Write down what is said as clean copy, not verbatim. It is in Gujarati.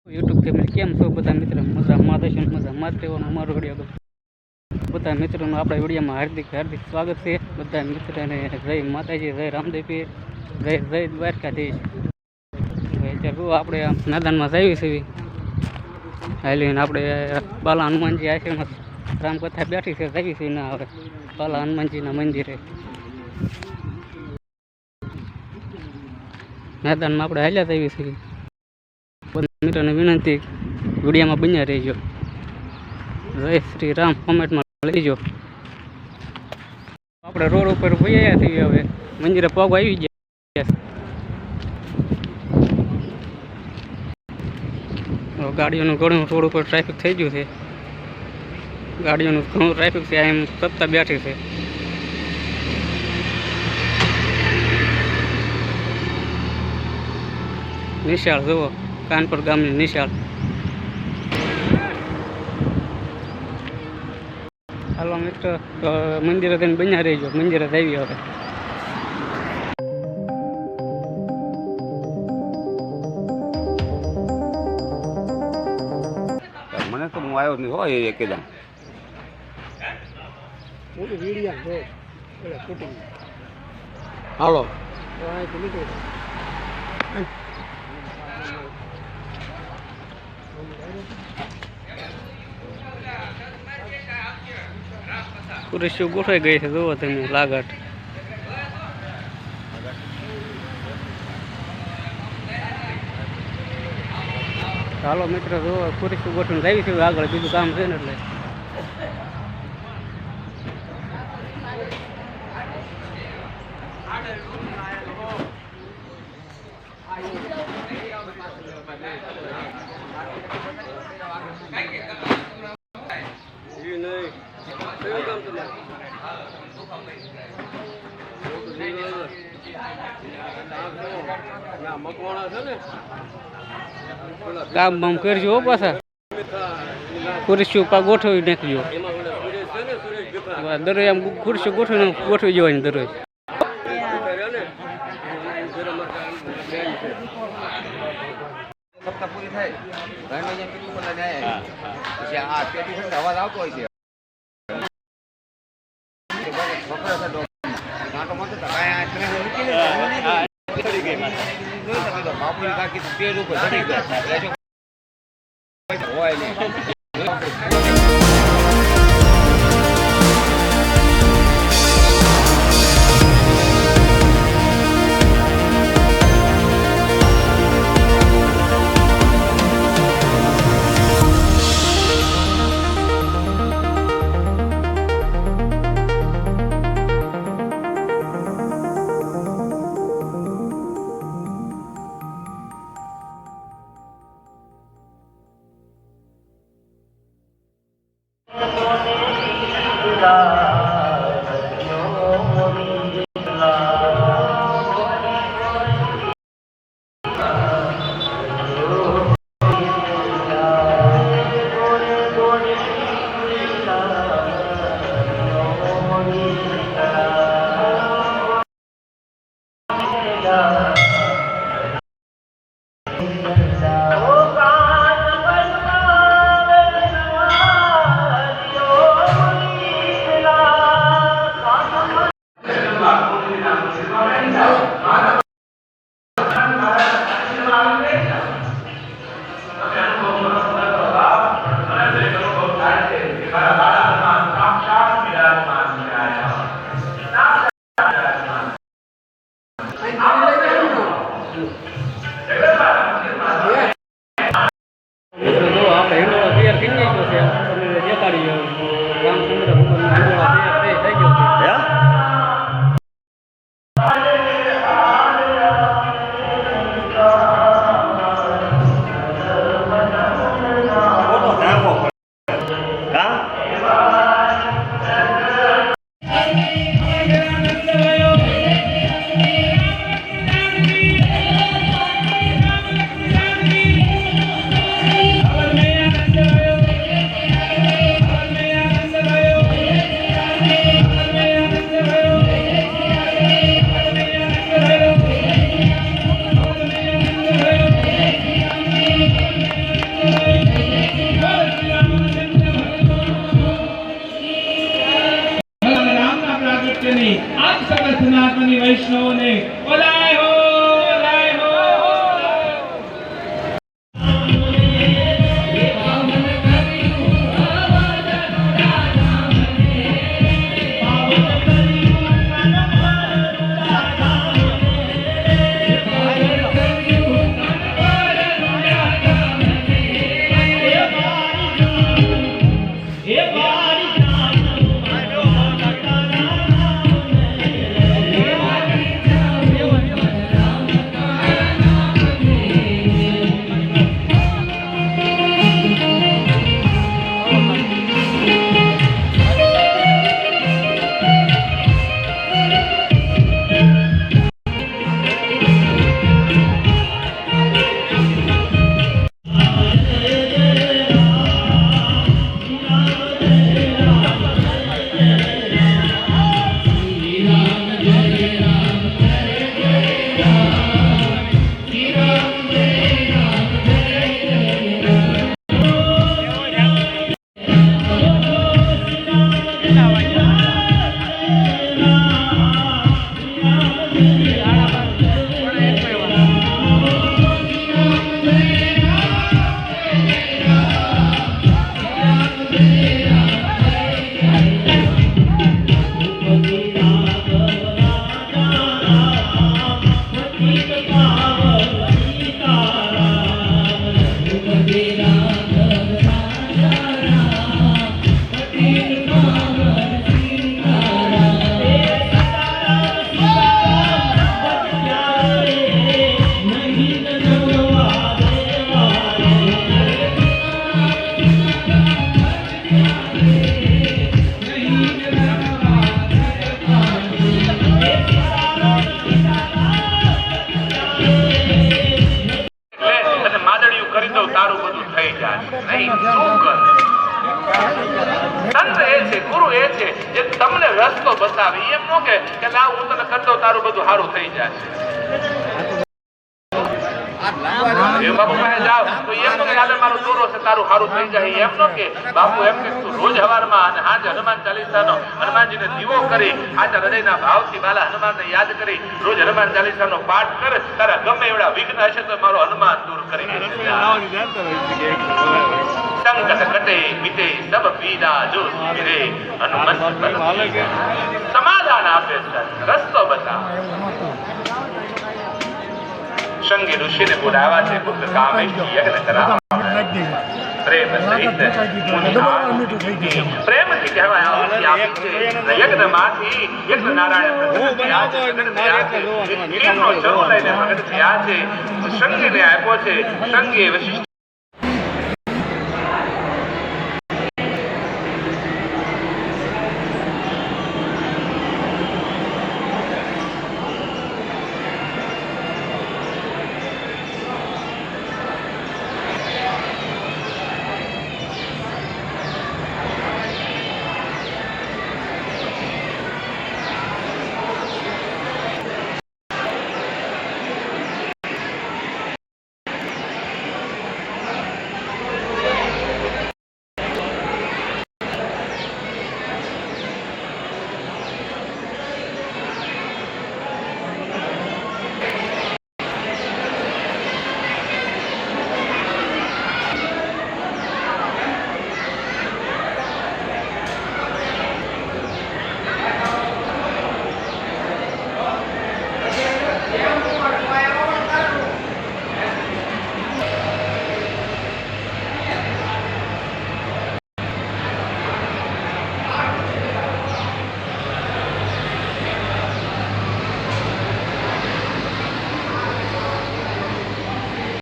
યુટ્યુબ ફેમિલી કેમ છો બધા મિત્રો? મજામાં રહેશો ને મજામાં જ રહેવાનું અમારો વિડીયો બધા મિત્રોનું આપણા વિડીયોમાં હાર્દિક હાર્દિક સ્વાગત છે. બધા મિત્રોને જય માતાજી, જય રામદેવી, જય જય દ્વારકાધીશ. અત્યારે આપણે આમ મેદાનમાં જઈએ છીએ હાલીને. આપણે બાલા હનુમાનજી આશ્રમમાં રામકથા બેઠી છે, જઈએ છીએ ના હવે બાલા હનુમાનજીના મંદિરે. મેદાનમાં આપણે હાલ્યા જઈએ છીએ. મિત્રોને વિનંતી, વિડીયોમાં બન્યા રહીજો. જય શ્રી રામ કોમેન્ટમાં લઈજો. આપણે રોડ ઉપર વયા છીએ, હવે મંદિરે પગ આવી ગયા. ગાડીઓનું ઘણું રોડ ઉપર ટ્રાફિક થઈ ગયું છે. ગાડીઓનું ઘણું ટ્રાફિક છે. એમ સત્તા બેઠી છે. નિશાળ જુઓ, કાનપુર ગામની નિશાળ. હાલો મિત્રો, તો મંદિરે થઈને બન્યા રહીજો. મંદિરે આવી હવે. મને તો હું આવ્યો નહીં હોય એકદમ. હાલો ખુરશીઓ ગોઠવાઈ ગઈ છે, જુઓ તમે લાગટ. ચાલો મિત્રો, જુઓ ખુરશીઓ ગોઠવીને લાવી છે. આગળ બીજું કામ છે ને એટલે કામ બામ કરજો પાછા. ખુરશીઓ પા ગોઠવી નાખજો. દરરોજ આમ ખુરશીઓ ગોઠવી જવાની દરરોજ. પૂરી થાય અવાજ આવતો હોય છે. બાપુની કાકી પેડ ઉપર ચડી ગયા હોય નહીં. તારું બધું થઈ જાય નહીં શું કર સંત એ છે ગુરુ એ છે જે તમને રસ્તો બતાવે એમ નો કે લાવ હું તને કરી દઉં તારું બધું સારું થઈ જાય બાપુ પાસે જાવ તો એમ નો કે હાલે મારો દોરો છે તારું સારું થઈ જાય એમ નો કે બાપુ એમ કે તું રોજ હવારમાં અને હાજે હનુમાન ચાલીસાનો હનુમાનજીને દીવો કરી હાજર હૃદયના ભાવથી બાલા હનુમાનને યાદ કરી રોજ હનુમાન ચાલીસાનો પાઠ કર તારા ગમે એવડા વિઘ્ન હશે તો મારો હનુમાન દૂર કરી દેશે સંકટ કટે મિટે સબ પીડા જો સુમિરે હનુમંત સમાધાન આપે રસ્તો બતાવે સંગી ઋષિને બોલાવ્યા છે પુત્ર કામેશજી યજ્ઞ કરાવવા પ્રેમ સહિત પ્રેમથી કહેવાય યજ્ઞમાંથી યજ્ઞ નારાયણ સંગીને આપ્યો છે સંગીએ વશિષ્ઠ